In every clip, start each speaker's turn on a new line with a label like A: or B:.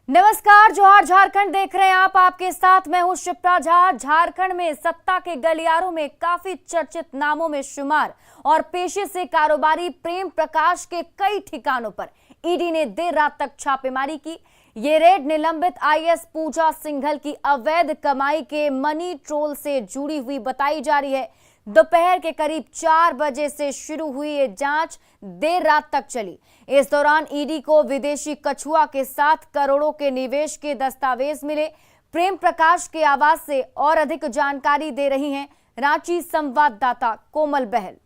A: नमस्कार, जोहार झारखंड देख रहे हैं आप। आपके साथ मैं हूं शिप्रा झा। झारखंड में सत्ता के गलियारों में काफी चर्चित नामों में शुमार और पेशे से कारोबारी प्रेम प्रकाश के कई ठिकानों पर ईडी ने देर रात तक छापेमारी की। ये रेड निलंबित आईएएस पूजा सिंघल की अवैध कमाई के मनी ट्रोल से जुड़ी हुई बताई जा रही है। दोपहर के करीब 4 बजे से शुरू हुई ये जांच देर रात तक चली। इस दौरान ईडी को विदेशी कछुआ के साथ करोड़ों के निवेश के दस्तावेज मिले। प्रेम प्रकाश के आवास से और अधिक जानकारी दे रही हैं रांची संवाददाता कोमल बहल।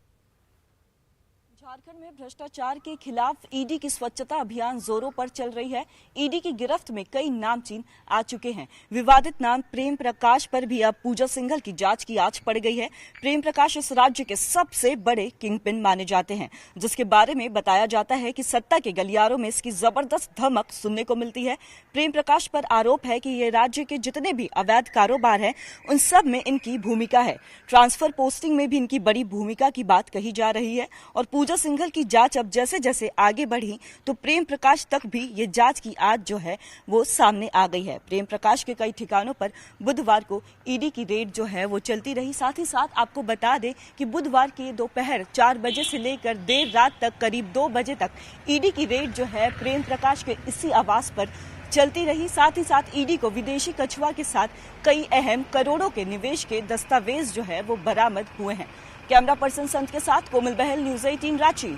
B: झारखंड में भ्रष्टाचार के खिलाफ ईडी की स्वच्छता अभियान जोरों पर चल रही है। ईडी की गिरफ्त में कई नामचीन आ चुके हैं। विवादित नाम प्रेम प्रकाश पर भी अब पूजा सिंघल की जांच की आंच पड़ गई है। प्रेम प्रकाश इस राज्य के सबसे बड़े किंगपिन माने जाते हैं, जिसके बारे में बताया जाता है कि सत्ता के गलियारों में इसकी जबरदस्त धमक सुनने को मिलती है। प्रेम प्रकाश पर आरोप है कि ये राज्य के जितने भी अवैध कारोबार हैं, उन सब में इनकी भूमिका है। ट्रांसफर पोस्टिंग में भी इनकी बड़ी भूमिका की बात कही जा रही है। और पूजा सिंघल की जांच अब जैसे जैसे आगे बढ़ी तो प्रेम प्रकाश तक भी ये जांच की आंच जो है वो सामने आ गई है। प्रेम प्रकाश के कई ठिकानों पर बुधवार को ईडी की रेड जो है वो चलती रही। साथ ही साथ आपको बता दें कि बुधवार के दोपहर 4 बजे से लेकर देर रात तक करीब 2 बजे तक ईडी की रेड जो है प्रेम प्रकाश के इसी आवास पर चलती रही। साथ ही साथ ईडी को विदेशी कछुआ के साथ कई अहम करोड़ों के निवेश के दस्तावेज जो है वो बरामद हुए हैं। कैमरा पर्सन संत के साथ कोमल बहल, न्यूज़ 18 रांची।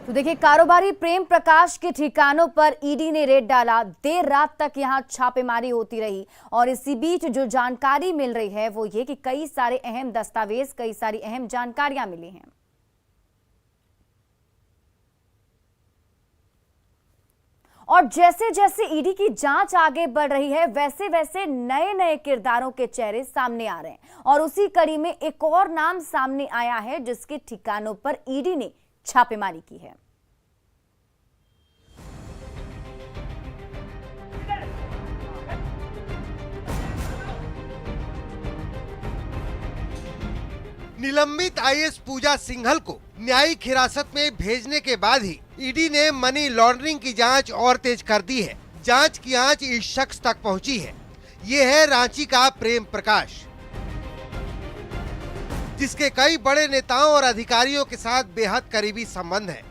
A: तो देखिए, कारोबारी प्रेम प्रकाश के ठिकानों पर ईडी ने रेड डाला। देर रात तक यहां छापेमारी होती रही और इसी बीच जो जानकारी मिल रही है वो ये कि कई सारे अहम दस्तावेज, कई सारी अहम जानकारियां मिली हैं। और जैसे जैसे ईडी की जांच आगे बढ़ रही है वैसे वैसे नए नए किरदारों के चेहरे सामने आ रहे हैं और उसी कड़ी में एक और नाम सामने आया है जिसके ठिकानों पर ईडी ने छापेमारी की है।
C: निलंबित आईएएस पूजा सिंघल को न्यायिक हिरासत में भेजने के बाद ही ईडी ने मनी लॉन्ड्रिंग की जांच और तेज कर दी है। जांच की आंच इस शख्स तक पहुंची है। ये है रांची का प्रेम प्रकाश, जिसके कई बड़े नेताओं और अधिकारियों के साथ बेहद करीबी संबंध है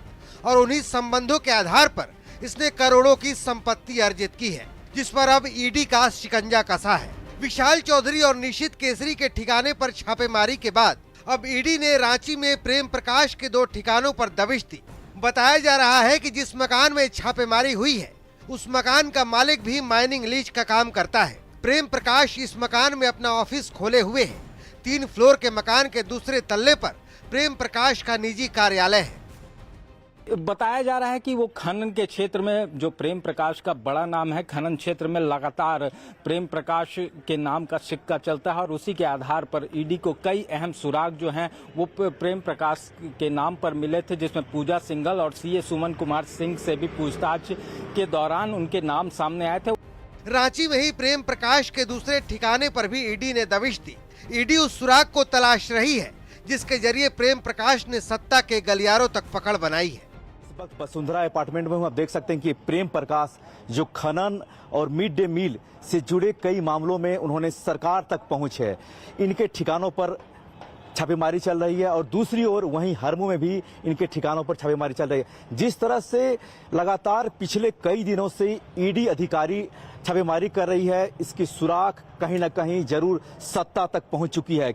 C: और उन्हीं संबंधों के आधार पर इसने करोड़ों की संपत्ति अर्जित की है, जिस पर अब ईडी का शिकंजा कसा है। विशाल चौधरी और निशित केसरी के ठिकाने पर छापेमारी के बाद अब ईडी ने रांची में प्रेम प्रकाश के 2 ठिकानों पर दबिश दी। बताया जा रहा है कि जिस मकान में छापेमारी हुई है उस मकान का मालिक भी माइनिंग लीज का काम करता है। प्रेम प्रकाश इस मकान में अपना ऑफिस खोले हुए है। 3 फ्लोर के मकान के दूसरे तल्ले पर प्रेम प्रकाश का निजी कार्यालय है।
D: बताया जा रहा है कि वो खनन के क्षेत्र में जो प्रेम प्रकाश का बड़ा नाम है, खनन क्षेत्र में लगातार प्रेम प्रकाश के नाम का सिक्का चलता है और उसी के आधार पर ईडी को कई अहम सुराग जो हैं वो प्रेम प्रकाश के नाम पर मिले थे, जिसमें पूजा सिंघल और सीए सुमन कुमार सिंह से भी पूछताछ के दौरान उनके नाम सामने आए थे।
C: रांची में ही प्रेम प्रकाश के दूसरे ठिकाने पर भी ईडी ने दबिश दी। ईडी उस सुराग को तलाश रही है जिसके जरिए प्रेम प्रकाश ने सत्ता के गलियारों तक पकड़ बनाई है।
E: वसुंधरा अपार्टमेंट में आप देख सकते हैं कि प्रेम प्रकाश जो खनन और मिड डे मील से जुड़े कई मामलों में उन्होंने सरकार तक पहुंच है। इनके ठिकानों पर छापेमारी चल रही है और दूसरी ओर वहीं हरमू में भी इनके ठिकानों पर छापेमारी चल रही है। जिस तरह से लगातार पिछले कई दिनों से ईडी अधिकारी छापेमारी कर रही है, इसकी सुराग कहीं न कहीं जरूर सत्ता तक पहुंच चुकी है।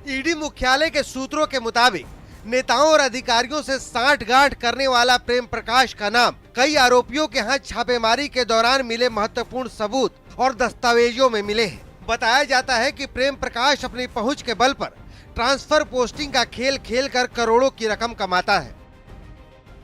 C: ईडी मुख्यालय के सूत्रों के मुताबिक नेताओं और अधिकारियों से सांठ-गांठ करने वाला प्रेम प्रकाश का नाम कई आरोपियों के हाथ छापेमारी के दौरान मिले महत्वपूर्ण सबूत और दस्तावेजों में मिले हैं। बताया जाता है कि प्रेम प्रकाश अपनी पहुंच के बल पर ट्रांसफर पोस्टिंग का खेल खेलकर करोड़ों की रकम कमाता है।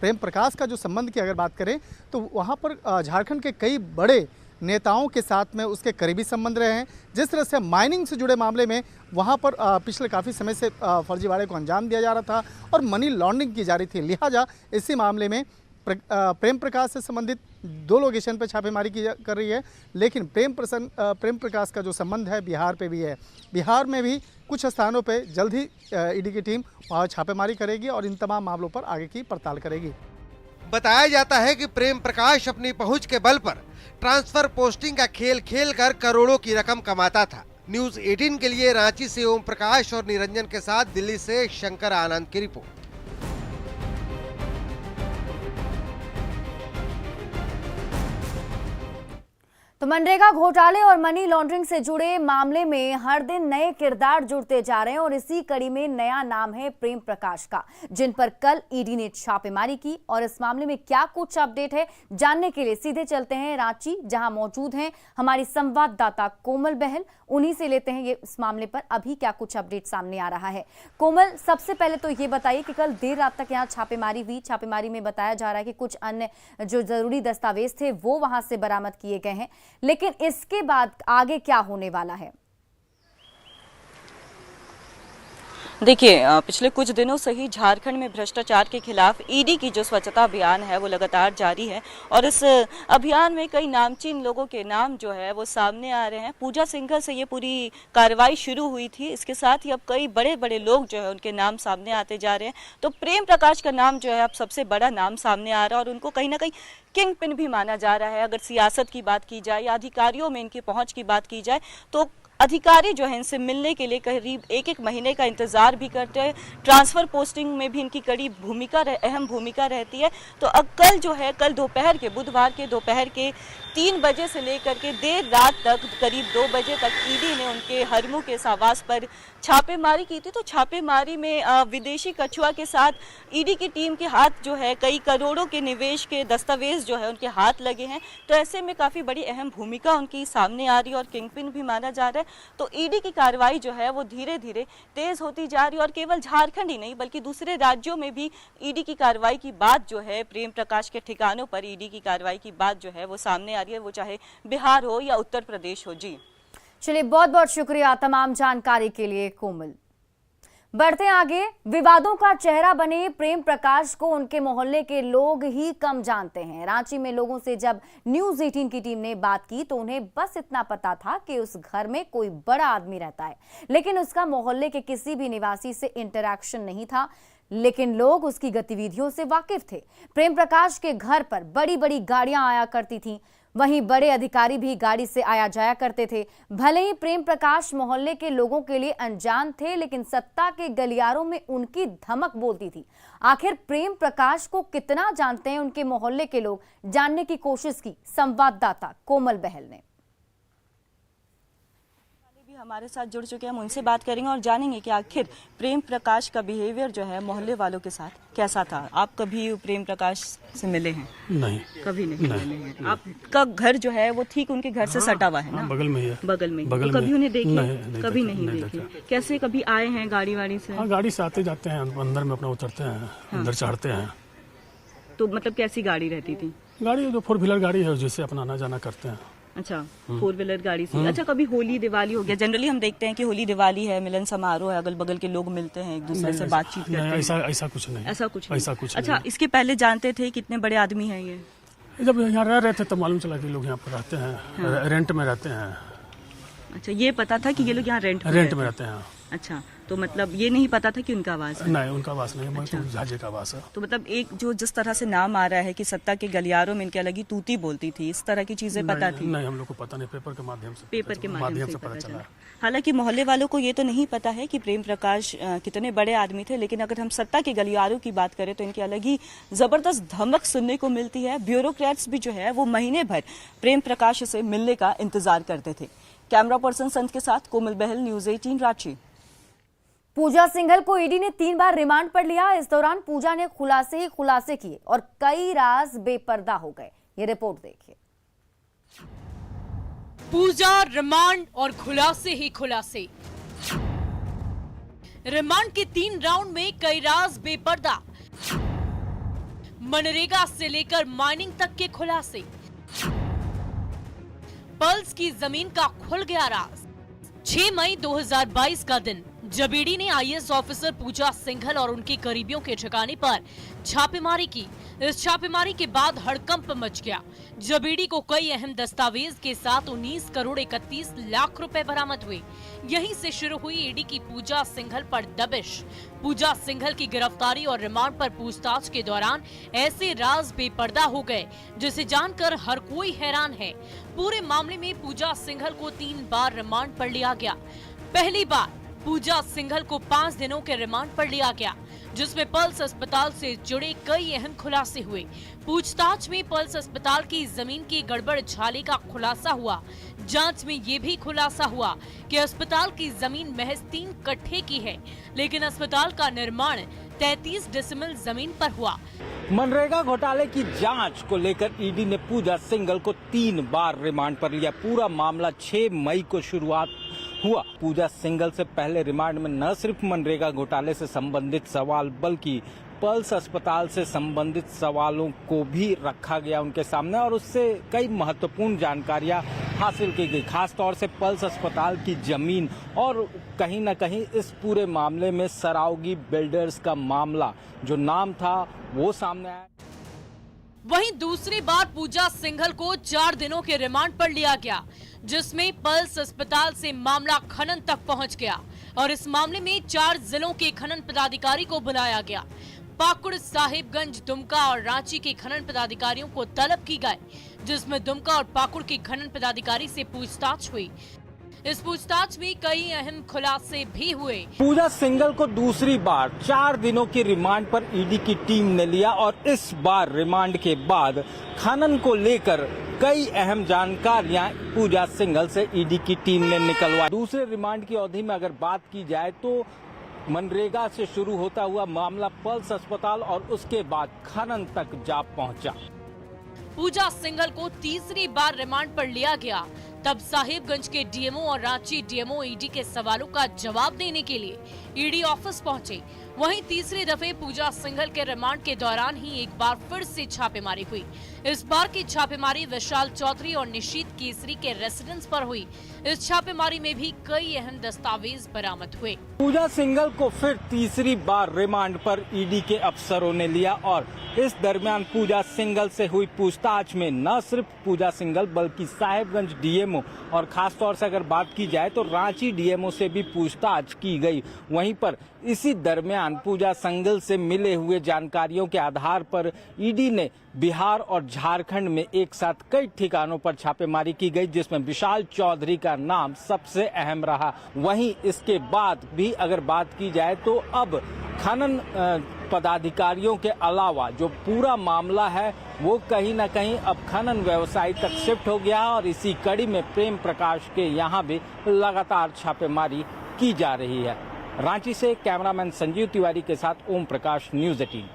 F: प्रेम प्रकाश का जो संबंध की अगर बात करें तो वहां पर झारखंड के कई बड़े नेताओं के साथ में उसके करीबी संबंध रहे हैं। जिस तरह से माइनिंग से जुड़े मामले में वहां पर पिछले काफ़ी समय से फर्जीवाड़े को अंजाम दिया जा रहा था और मनी लॉन्ड्रिंग की जा रही थी। लिहाजा इसी मामले में प्रेम प्रकाश से संबंधित 2 लोकेशन पर छापेमारी कर रही है। लेकिन प्रेम प्रकाश का जो संबंध है बिहार पे भी है। बिहार में भी कुछ स्थानों पे जल्द ही ईडी की टीम वहाँ छापेमारी करेगी और इन तमाम मामलों पर आगे की पड़ताल करेगी।
C: बताया जाता है कि प्रेम प्रकाश अपनी पहुंच के बल पर ट्रांसफर पोस्टिंग का खेल खेल कर करोड़ों की रकम कमाता था। न्यूज 18 के लिए रांची से ओम प्रकाश और निरंजन के साथ दिल्ली से शंकर आनंद की रिपोर्ट।
A: तो मनरेगा घोटाले और मनी लॉन्ड्रिंग से जुड़े मामले में हर दिन नए किरदार जुड़ते जा रहे हैं और इसी कड़ी में नया नाम है प्रेम प्रकाश का, जिन पर कल ईडी ने छापेमारी की। और इस मामले में क्या कुछ अपडेट है, जानने के लिए सीधे चलते हैं रांची, जहां मौजूद हैं हमारी संवाददाता कोमल बहल। उन्हीं से लेते हैं ये इस मामले पर अभी क्या कुछ अपडेट सामने आ रहा है। कोमल, सबसे पहले तो ये बताइए कि कल देर रात तक यहाँ छापेमारी हुई। छापेमारी में बताया जा रहा है कि कुछ अन्य जो जरूरी दस्तावेज थे वो वहां से बरामद किए गए हैं, लेकिन इसके बाद आगे क्या होने वाला है?
B: देखिए, पिछले कुछ दिनों से ही झारखंड में भ्रष्टाचार के खिलाफ ईडी की जो स्वच्छता अभियान है वो लगातार जारी है और इस अभियान में कई नामचीन लोगों के नाम जो है वो सामने आ रहे हैं। पूजा सिंघल से ये पूरी कार्रवाई शुरू हुई थी, इसके साथ ही अब कई बड़े बड़े लोग जो है उनके नाम सामने आते जा रहे हैं। तो प्रेम प्रकाश का नाम जो है अब सबसे बड़ा नाम सामने आ रहा है और उनको कहीं ना कहीं किंग पिन भी माना जा रहा है। अगर सियासत की बात की जाए या अधिकारियों में इनकी पहुंच की बात की जाए तो अधिकारी जो है इनसे मिलने के लिए करीब एक महीने का इंतजार भी करते हैं। ट्रांसफर पोस्टिंग में भी इनकी कड़ी अहम भूमिका रहती है। तो अब कल जो है, कल दोपहर के, बुधवार के दोपहर के 3 बजे से लेकर के देर रात तक करीब 2 बजे तक ईडी ने उनके हरमू के आवास पर छापेमारी की थी। तो छापेमारी में विदेशी कछुआ के साथ ईडी की टीम के हाथ जो है कई करोड़ों के निवेश के दस्तावेज जो है उनके हाथ लगे हैं। तो ऐसे में काफ़ी बड़ी अहम भूमिका उनकी सामने आ रही है और किंगपिन भी माना जा रहा है। तो ईडी की कार्रवाई जो है वो धीरे धीरे तेज होती जा रही है और केवल झारखंड ही नहीं बल्कि दूसरे राज्यों में भी ईडी की कार्रवाई की बात जो है, प्रेम प्रकाश के ठिकानों पर ईडी की कार्रवाई की बात जो है वो सामने आ रही है, वो चाहे बिहार हो या उत्तर प्रदेश हो। जी
A: चलिए, बहुत बहुत शुक्रिया तमाम जानकारी के लिए कोमल। बढ़ते आगे, विवादों का चेहरा बने प्रेम प्रकाश को उनके मोहल्ले के लोग ही कम जानते हैं। रांची में लोगों से जब न्यूज 18 की टीम ने बात की तो उन्हें बस इतना पता था कि उस घर में कोई बड़ा आदमी रहता है, लेकिन उसका मोहल्ले के किसी भी निवासी से इंटरैक्शन नहीं था। लेकिन लोग उसकी गतिविधियों से वाकिफ थे। प्रेम प्रकाश के घर पर बड़ी बड़ी गाड़ियां आया करती थीं, वहीं बड़े अधिकारी भी गाड़ी से आया जाया करते थे। भले ही प्रेम प्रकाश मोहल्ले के लोगों के लिए अनजान थे, लेकिन सत्ता के गलियारों में उनकी धमक बोलती थी। आखिर प्रेम प्रकाश को कितना जानते हैं उनके मोहल्ले के लोग, जानने की कोशिश की संवाददाता कोमल बहल ने।
B: हमारे साथ जुड़ चुके हैं, हम उनसे बात करेंगे और जानेंगे कि आखिर प्रेम प्रकाश का बिहेवियर जो है मोहल्ले वालों के साथ कैसा था। आप कभी प्रेम प्रकाश से मिले हैं?
G: नहीं,
B: कभी नहीं मिले हैं। आपका घर जो है वो ठीक उनके घर से सटा हुआ है ना?
G: बगल में ही है।
B: बगल में।
G: बगल
B: तो कभी
G: में
B: उन्हें देखे?
G: नहीं,
B: कभी नहीं देखे। कैसे कभी आए हैं गाड़ी वाड़ी से?
G: हाँ, गाड़ी से आते जाते हैं, अंदर में अपना उतरते हैं, अंदर चढ़ते हैं।
B: तो मतलब कैसी गाड़ी रहती थी?
G: गाड़ी जो 4 व्हीलर गाड़ी है जिससे अपना आना जाना करते हैं।
B: अच्छा, 4 व्हीलर गाड़ी से। अच्छा, कभी होली दिवाली हो गया? जनरली हम देखते हैं कि होली दिवाली है, मिलन समारोह है, अगल बगल के लोग मिलते हैं, एक दूसरे से बातचीत करते हैं।
G: ऐसा कुछ नहीं।
B: ऐसा कुछ नहीं।
G: अच्छा,
B: इसके पहले जानते थे कितने बड़े आदमी हैं ये?
G: जब यहाँ रह रहे थे तो मालूम चला कि लोग यहाँ पर रहते हैं, रेंट में रहते हैं।
B: अच्छा, ये पता था कि ये लोग यहाँ रेंट में रहते हैं। अच्छा, तो मतलब ये नहीं पता था कि उनका आवास है?
G: नहीं, उनका आवास नहीं है। अच्छा। झाजे का आवास है।
B: तो मतलब एक जो जिस तरह से नाम आ रहा है कि सत्ता के गलियारों में इनके अलग ही तूती बोलती थी, इस तरह की चीजें पता थी?
G: नहीं, हम लोग को पता नहीं, पेपर के माध्यम से पता चला।
B: हालांकि मोहल्ले वालों को ये तो नहीं पता है कि प्रेम प्रकाश कितने बड़े आदमी थे, लेकिन अगर हम सत्ता के गलियारों की बात करें तो इनकी अलग ही जबरदस्त धमक सुनने को मिलती है। ब्यूरोक्रेट्स भी जो है वो महीने भर प्रेम प्रकाश से मिलने का इंतजार करते थे। कैमरा पर्सन संत के साथ कोमल बहल, न्यूज 18 रांची।
A: पूजा सिंघल को ईडी ने 3 बार रिमांड पर लिया। इस दौरान पूजा ने खुलासे किए और कई राज बेपर्दा हो गए। ये रिपोर्ट देखिए।
H: पूजा रिमांड और खुलासे ही खुलासे। रिमांड के 3 राउंड में कई राज बेपर्दा, मनरेगा से लेकर माइनिंग तक के खुलासे। पल्स की जमीन का खुल गया राज। 6 मई 2022 का दिन जब ईडी ने आईएएस ऑफिसर पूजा सिंघल और उनके करीबियों के ठिकाने पर छापेमारी की, इस छापेमारी के बाद हड़कंप मच गया जब ईडी को कई अहम दस्तावेज के साथ 19 करोड़ 31 लाख रुपए बरामद हुए। यहीं से शुरू हुई ईडी की पूजा सिंघल पर दबिश। पूजा सिंघल की गिरफ्तारी और रिमांड पर पूछताछ के दौरान ऐसे राज बेपर्दा हो गए जिसे जानकर हर कोई हैरान है। पूरे मामले में पूजा सिंघल को 3 बार रिमांड पर लिया गया। पहली बार पूजा सिंघल को 5 दिनों के रिमांड पर लिया गया, जिसमें पल्स अस्पताल से जुड़े कई अहम खुलासे हुए। पूछताछ में पल्स अस्पताल की जमीन की गड़बड़ झाले का खुलासा हुआ। जांच में ये भी खुलासा हुआ कि अस्पताल की जमीन महज 3 कट्ठे की है, लेकिन अस्पताल का निर्माण 33 डिसिमल जमीन पर हुआ।
D: मनरेगा घोटाले की जांच को लेकर ईडी ने पूजा सिंघल को 3 बार रिमांड पर लिया। पूरा मामला 6 मई को शुरुआत हुआ। पूजा सिंघल से पहले रिमांड में न सिर्फ मनरेगा घोटाले से संबंधित सवाल बल्कि पल्स अस्पताल से संबंधित सवालों को भी रखा गया उनके सामने और उससे कई महत्वपूर्ण जानकारियां हासिल की गई, खासतौर से पल्स अस्पताल की जमीन और कहीं न कहीं इस पूरे मामले में सरावगी बिल्डर्स का मामला जो नाम था वो सामने आया।
H: वहीं दूसरी बार पूजा सिंघल को 4 दिनों के रिमांड पर लिया गया, जिसमें पल्स अस्पताल से मामला खनन तक पहुंच गया और इस मामले में 4 जिलों के खनन पदाधिकारी को बुलाया गया। पाकुड़, साहिबगंज, दुमका और रांची के खनन पदाधिकारियों को तलब की गई, जिसमें दुमका और पाकुड़ के खनन पदाधिकारी से पूछताछ हुई। इस पूछताछ में कई अहम खुलासे भी हुए।
D: पूजा सिंघल को दूसरी बार 4 दिनों की रिमांड पर ईडी की टीम ने लिया और इस बार रिमांड के बाद खनन को लेकर कई अहम जानकारियां पूजा सिंघल से ईडी की टीम ने निकलवाई। दूसरे रिमांड की अवधि में अगर बात की जाए तो मनरेगा से शुरू होता हुआ मामला पल्स अस्पताल और उसके बाद खनन तक जा पहुंचा।
H: पूजा सिंघल को तीसरी बार रिमांड पर लिया गया, तब साहिबगंज के डीएमओ और रांची डीएमओ ईडी के सवालों का जवाब देने के लिए ईडी ऑफिस पहुंचे। वहीं तीसरी दफे पूजा सिंघल के रिमांड के दौरान ही एक बार फिर से छापेमारी हुई। इस बार की छापेमारी विशाल चौधरी और निशीत केसरी के रेसिडेंस पर हुई। इस छापेमारी में भी कई अहम दस्तावेज बरामद हुए।
D: पूजा सिंघल को फिर तीसरी बार रिमांड पर ईडी के अफसरों ने लिया और इस दरमियान पूजा सिंघल से हुई पूछताछ में न सिर्फ पूजा सिंघल बल्कि साहिबगंज डीएमओ और खासतौर से अगर बात की जाए तो रांची डीएमओ से भी पूछताछ की गई। वहीं पर इसी दरमियान पूजा सिंघल से मिले हुए जानकारियों के आधार पर ईडी ने बिहार और झारखंड में एक साथ कई ठिकानों पर छापेमारी की गई, जिसमें विशाल चौधरी का नाम सबसे अहम रहा। वहीं इसके बाद भी अगर बात की जाए तो अब खनन पदाधिकारियों के अलावा जो पूरा मामला है वो कहीं न कहीं अब खनन व्यवसायी तक शिफ्ट हो गया और इसी कड़ी में प्रेम प्रकाश के यहाँ भी लगातार छापेमारी की जा रही है। रांची से कैमरामैन संजीव तिवारी के साथ ओम प्रकाश, न्यूज़ 18।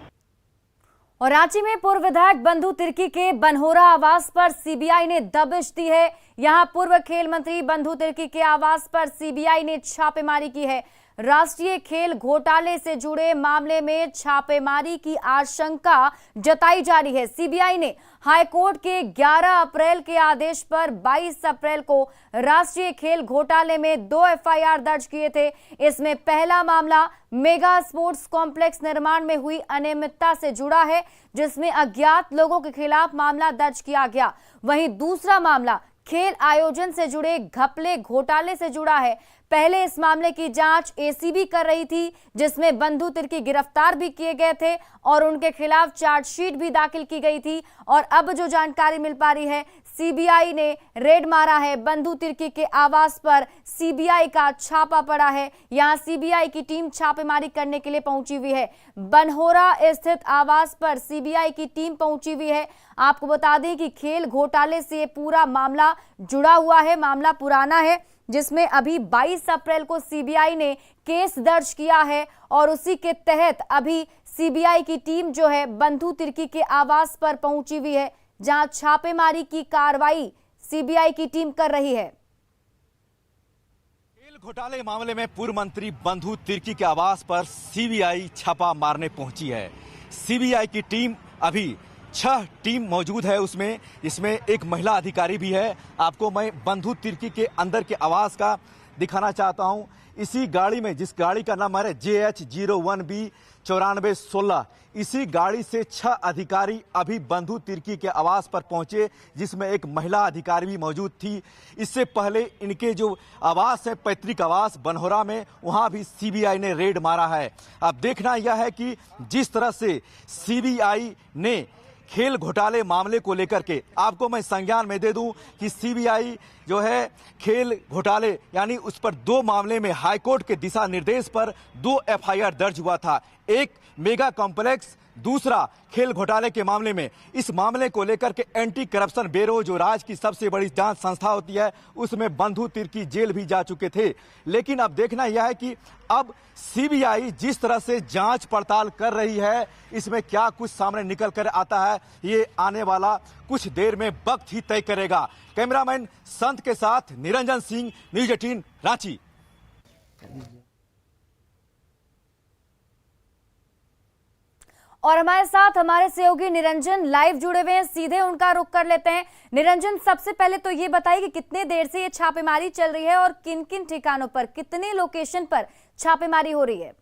A: और रांची में पूर्व विधायक बंधु तिर्की के बनहोरा आवास पर सीबीआई ने दबिश दी है। यहां पूर्व खेल मंत्री बंधु तिर्की के आवास पर सीबीआई ने छापेमारी की है। राष्ट्रीय खेल घोटाले से जुड़े मामले में छापेमारी की आशंका जताई जा रही है। सीबीआई ने हाईकोर्ट के 11 अप्रैल के आदेश पर 22 अप्रैल को राष्ट्रीय खेल घोटाले में 2 एफआईआर दर्ज किए थे। इसमें पहला मामला मेगा स्पोर्ट्स कॉम्प्लेक्स निर्माण में हुई अनियमितता से जुड़ा है, जिसमें अज्ञात लोगों के खिलाफ मामला दर्ज किया गया। वहीं दूसरा मामला खेल आयोजन से जुड़े घपले घोटाले से जुड़ा है। पहले इस मामले की जांच एसीबी कर रही थी, जिसमें बंधु तिर्की गिरफ्तार भी किए गए थे और उनके खिलाफ चार्जशीट भी दाखिल की गई थी। और अब जो जानकारी मिल पा रही है, सीबीआई ने रेड मारा है। बंधु तिर्की के आवास पर सीबीआई का छापा पड़ा है। यहां सीबीआई की टीम छापेमारी करने के लिए पहुंची हुई है। बनहोरा स्थित आवास पर सीबीआई की टीम पहुंची हुई है। आपको बता दें कि खेल घोटाले से पूरा मामला जुड़ा हुआ है। मामला पुराना है, जिसमें अभी 22 अप्रैल को सीबीआई ने केस दर्ज किया है और उसी के तहत अभी सीबीआई की टीम जो है बंधु तिर्की के आवास पर पहुंची हुई है, जहां छापेमारी की कार्रवाई सीबीआई की टीम कर रही है।
E: खेल घोटाले मामले में पूर्व मंत्री बंधु तिर्की के आवास पर सीबीआई छापा मारने पहुंची है। सीबीआई की टीम अभी 6 टीम मौजूद है उसमें, इसमें एक महिला अधिकारी भी है। आपको मैं बंधु तिर्की के अंदर के आवास का दिखाना चाहता हूं। इसी गाड़ी में, जिस गाड़ी का नंबर है JH01B 9416, इसी गाड़ी से 6 अधिकारी अभी बंधु तिर्की के आवास पर पहुंचे, जिसमें एक महिला अधिकारी भी मौजूद थी। इससे पहले इनके जो आवास है, पैतृक आवास बनहोरा में, वहां भी सीबीआई ने रेड मारा है। अब देखना यह है कि जिस तरह से सीबीआई ने खेल घोटाले मामले को लेकर के, आपको मैं संज्ञान में दे दूं कि सीबीआई जो है खेल घोटाले यानी उस पर 2 मामले में हाईकोर्ट के दिशा निर्देश पर 2 एफआईआर दर्ज हुआ था। एक मेगा कॉम्प्लेक्स, दूसरा खेल घोटाले के मामले में। इस मामले को लेकर के एंटी करप्शन ब्यूरो, जो राज्य की सबसे बड़ी जांच संस्था होती है, उसमें बंधु तिर्की जेल भी जा चुके थे। लेकिन अब देखना यह है कि अब सीबीआई जिस तरह से जांच पड़ताल कर रही है, इसमें क्या कुछ सामने निकल कर आता है, ये आने वाला कुछ देर में वक्त ही तय करेगा। कैमरामैन संत के साथ निरंजन सिंह, न्यूज 18 रांची।
A: और हमारे साथ हमारे सहयोगी निरंजन लाइव जुड़े हुए हैं, सीधे उनका रुख कर लेते हैं। निरंजन, सबसे पहले तो ये बताइए कि कितने देर से ये छापेमारी चल रही है और किन किन ठिकानों पर, कितने लोकेशन पर छापेमारी हो रही है?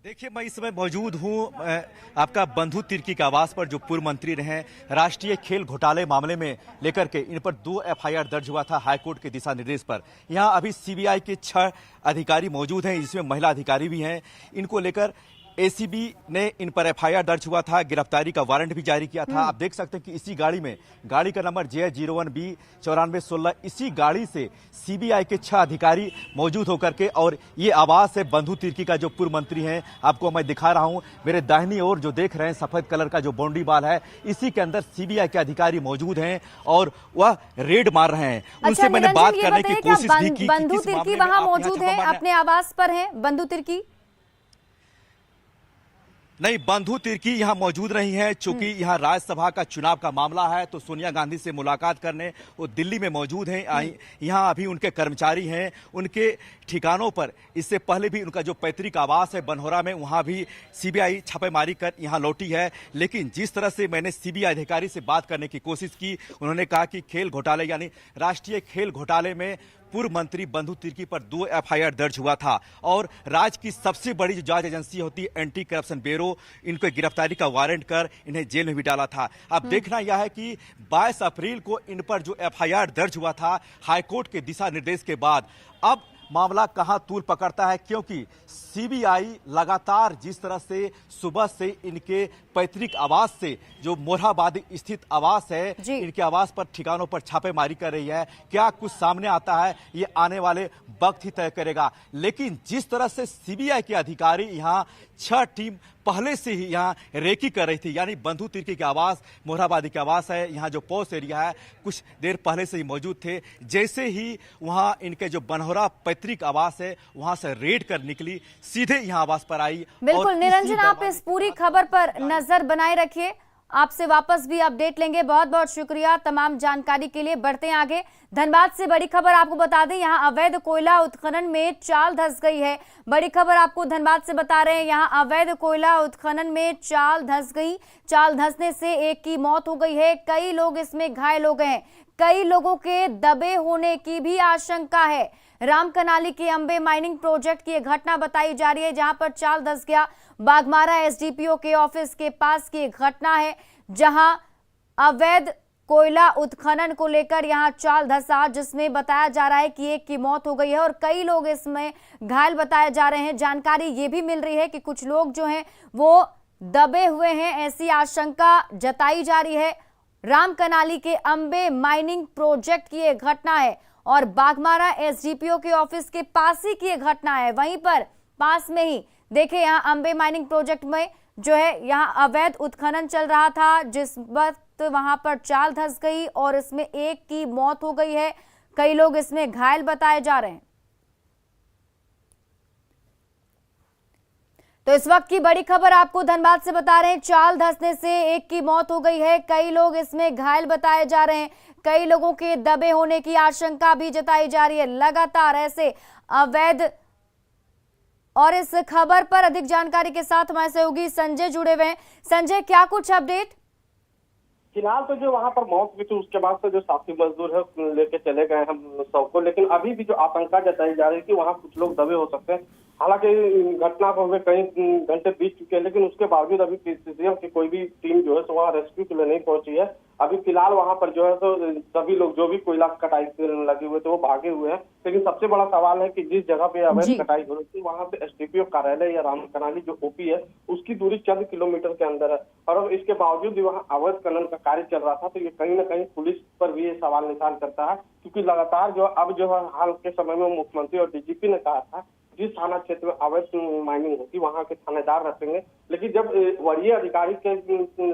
E: देखिए, मैं इस समय मौजूद हूं आपका बंधु तिर्की के आवास पर, जो पूर्व मंत्री रहे। राष्ट्रीय खेल घोटाले मामले में लेकर के इन पर 2 एफआईआर दर्ज हुआ था हाईकोर्ट के दिशा निर्देश पर। यहां अभी सीबीआई के 6 अधिकारी मौजूद हैं, जिसमें महिला अधिकारी भी हैं। इनको लेकर एसीबी ने इन पर एफआईआर दर्ज हुआ था, गिरफ्तारी का वारंट भी जारी किया था। आप देख सकते हैं कि इसी गाड़ी में, गाड़ी का नंबर JH01B 9416, इसी गाड़ी से सीबीआई के 6 अधिकारी मौजूद होकर के, और ये आवास है बंधु तिर्की का, जो पूर्व मंत्री हैं। आपको मैं दिखा रहा हूं, मेरे दाहिनी ओर जो देख रहे हैं सफेद कलर का जो बाउंड्री वाल है, इसी के अंदर सीबीआई के अधिकारी मौजूद हैं और वह रेड मार रहे हैं। उनसे मैंने बात करने की कोशिश भी की।
A: बंधु तिर्की वहां मौजूद है, अपने आवास पर है बंधु तिर्की?
E: नहीं, बंधु तिर्की यहाँ मौजूद नहीं है, चूंकि यहाँ राज्यसभा का चुनाव का मामला है, तो सोनिया गांधी से मुलाकात करने वो दिल्ली में मौजूद हैं। यहाँ अभी उनके कर्मचारी हैं, उनके ठिकानों पर इससे पहले भी उनका जो पैतृक आवास है बनहोरा में, वहाँ भी सीबीआई छापेमारी कर यहाँ लौटी है। लेकिन जिस तरह से मैंने सीबीआई अधिकारी से बात करने की कोशिश की, उन्होंने कहा कि खेल घोटाले यानी राष्ट्रीय खेल घोटाले में पूर्व मंत्री बंधु तिर्की पर 2 एफआईआर दर्ज हुआ था, और राज्य की सबसे बड़ी जो जांच एजेंसी होती है एंटी करप्शन ब्यूरो, इनको गिरफ्तारी का वारंट कर इन्हें जेल में भी डाला था। अब देखना यह है कि 22 अप्रैल को इन पर जो एफआईआर दर्ज हुआ था हाईकोर्ट के दिशा निर्देश के बाद, अब मामला कहां तूल पकड़ता है, क्योंकि सीबीआई लगातार जिस तरह से सुबह से इनके पैतृक आवास से, जो मोरहाबादी स्थित आवास है, इनके आवास पर ठिकानों पर छापेमारी कर रही है, क्या कुछ सामने आता है ये आने वाले वक्त ही तय करेगा। लेकिन जिस तरह से सीबीआई के अधिकारी यहाँ 6 टीम पहले से ही यहाँ रेकी कर रही थी, यानी बंधु तिर्की के आवास, मोरहाबादी के आवास है, यहाँ जो पॉस एरिया है, कुछ देर पहले से ही मौजूद थे। जैसे ही वहाँ इनके जो बनहोरा पैतृक आवास है, वहां से रेड कर निकली, सीधे यहाँ आवास पर आई।
A: बिल्कुल निरंजन, आप इस पूरी खबर पर नजर बनाए रखिए, आपसे वापस भी अपडेट लेंगे। बहुत बहुत शुक्रिया तमाम जानकारी के लिए। बढ़ते हैं आगे। धनबाद से बड़ी खबर आपको बता दें, यहां अवैध कोयला उत्खनन में चाल धंस गई है। बड़ी खबर आपको धनबाद से बता रहे हैं, यहां अवैध कोयला उत्खनन में चाल धंस गई। चाल धंसने से एक की मौत हो गई है, कई लोग इसमें घायल हो गए हैं, कई लोगों के दबे होने की भी आशंका है। रामकनाली के अंबे माइनिंग प्रोजेक्ट की घटना बताई जा रही है, जहां पर चाल धंस गया। बागमारा एसडीपीओ के ऑफिस के पास की घटना है, जहां अवैध कोयला उत्खनन को लेकर यहां चाल धंसा, जिसमें बताया जा रहा है कि एक की मौत हो गई है और कई लोग इसमें घायल बताए जा रहे हैं। जानकारी ये भी मिल रही है कि कुछ लोग जो हैं वो दबे हुए हैं, ऐसी आशंका जताई जा रही है। रामकनाली के अंबे माइनिंग प्रोजेक्ट की एक घटना है और बागमारा एसडीपीओ के ऑफिस के पास ही की एक घटना है। वहीं पर पास में ही देखिए, यहाँ अंबे माइनिंग प्रोजेक्ट में जो है यहाँ अवैध उत्खनन चल रहा था, जिस वक्त वहां पर चाल धंस गई और इसमें एक की मौत हो गई है, कई लोग इसमें घायल बताए जा रहे हैं। तो इस वक्त की बड़ी खबर आपको धनबाद से बता रहे हैं, चाल धंसने से एक की मौत हो गई है, कई लोग इसमें घायल बताए जा रहे हैं, कई लोगों के दबे होने की आशंका भी जताई जा रही है। लगातार ऐसे अवैध, और इस खबर पर अधिक जानकारी के साथ हमारे सहयोगी संजय जुड़े हुए हैं। संजय, क्या कुछ अपडेट?
I: फिलहाल तो जो वहाँ पर मौत हुई थी उसके बाद से जो साथी मजदूर है लेके चले गए हम सबको, लेकिन अभी भी जो आशंका जताई जा रही है कि वहाँ कुछ लोग दबे हो सकते हैं। हालांकि घटना को हुए कई घंटे बीत चुके हैं, लेकिन उसके बावजूद अभी पीसीसीएल की कोई भी टीम जो है सो वहाँ रेस्क्यू के लिए नहीं पहुंची है। अभी फिलहाल वहाँ पर जो है तो सभी लोग जो भी कोयला कटाई लगे हुए थे वो भागे हुए हैं। लेकिन सबसे बड़ा सवाल है कि जिस जगह पे अवैध कटाई हो रही थी वहाँ से एसडीपीओ कार्यालय या रामकनाली जो ओपी है उसकी दूरी चंद किलोमीटर के अंदर है, और इसके बावजूद भी वहाँ अवैध खनन का कार्य चल रहा था। तो ये कहीं ना कहीं पुलिस पर भी ये सवाल निशान करता है, क्योंकि लगातार जो अब जो है हाल के समय में मुख्यमंत्री और डीजीपी ने कहा था जिस थाना क्षेत्र में अवैध माइनिंग होती वहाँ के थानेदार रखेंगे, लेकिन जब वरीय अधिकारी के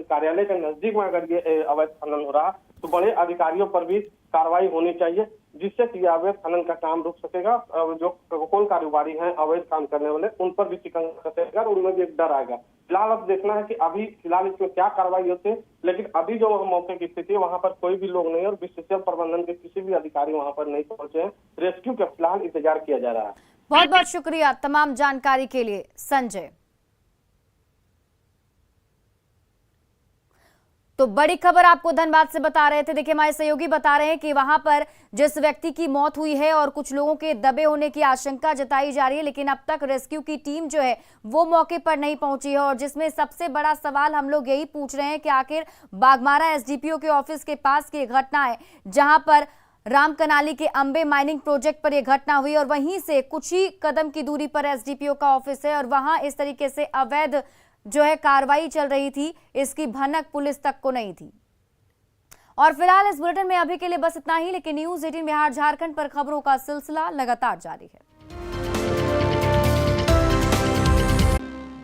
I: कार्यालय के नजदीक में अगर ये अवैध खनन हो रहा तो बड़े अधिकारियों पर भी कार्रवाई होनी चाहिए, जिससे कि अवैध खनन का काम रुक सकेगा। जो कौन कारोबारी हैं अवैध काम करने वाले उन पर भी शिकंजा कसेगा और उनमें भी एक डर आएगा। फिलहाल अब देखना है कि अभी फिलहाल इसमें क्या कार्रवाई होती है, लेकिन अभी जो मौके की स्थिति है वहाँ पर कोई भी लोग नहीं और बीसीसीएल प्रबंधन के किसी भी अधिकारी वहाँ पर नहीं पहुंचे हैं। रेस्क्यू का फिलहाल इंतजार किया जा रहा है।
A: बहुत बहुत शुक्रिया तमाम जानकारी के लिए संजय। तो बड़ी खबर आपको धनबाद से बता रहे थे। देखिए हमारे सहयोगी बता रहे हैं कि वहां पर जिस व्यक्ति की मौत हुई है और कुछ लोगों के दबे होने की आशंका जताई जा रही है, लेकिन अब तक रेस्क्यू की टीम जो है वो मौके पर नहीं पहुंची है। और जिसमें सबसे बड़ा सवाल हम लोग यही पूछ रहे हैं कि आखिर बाघमारा एसडीपीओ के ऑफिस के पास की घटना है जहां पर रामकनाली के अंबे माइनिंग प्रोजेक्ट पर यह घटना हुई और वहीं से कुछ ही कदम की दूरी पर एसडीपीओ का ऑफिस है और वहां इस तरीके से अवैध जो है कार्रवाई चल रही थी, इसकी भनक पुलिस तक को नहीं थी। और फिलहाल इस बुलेटिन में अभी के लिए बस इतना ही, लेकिन न्यूज़ 18 बिहार झारखंड पर खबरों का सिलसिला लगातार जारी है।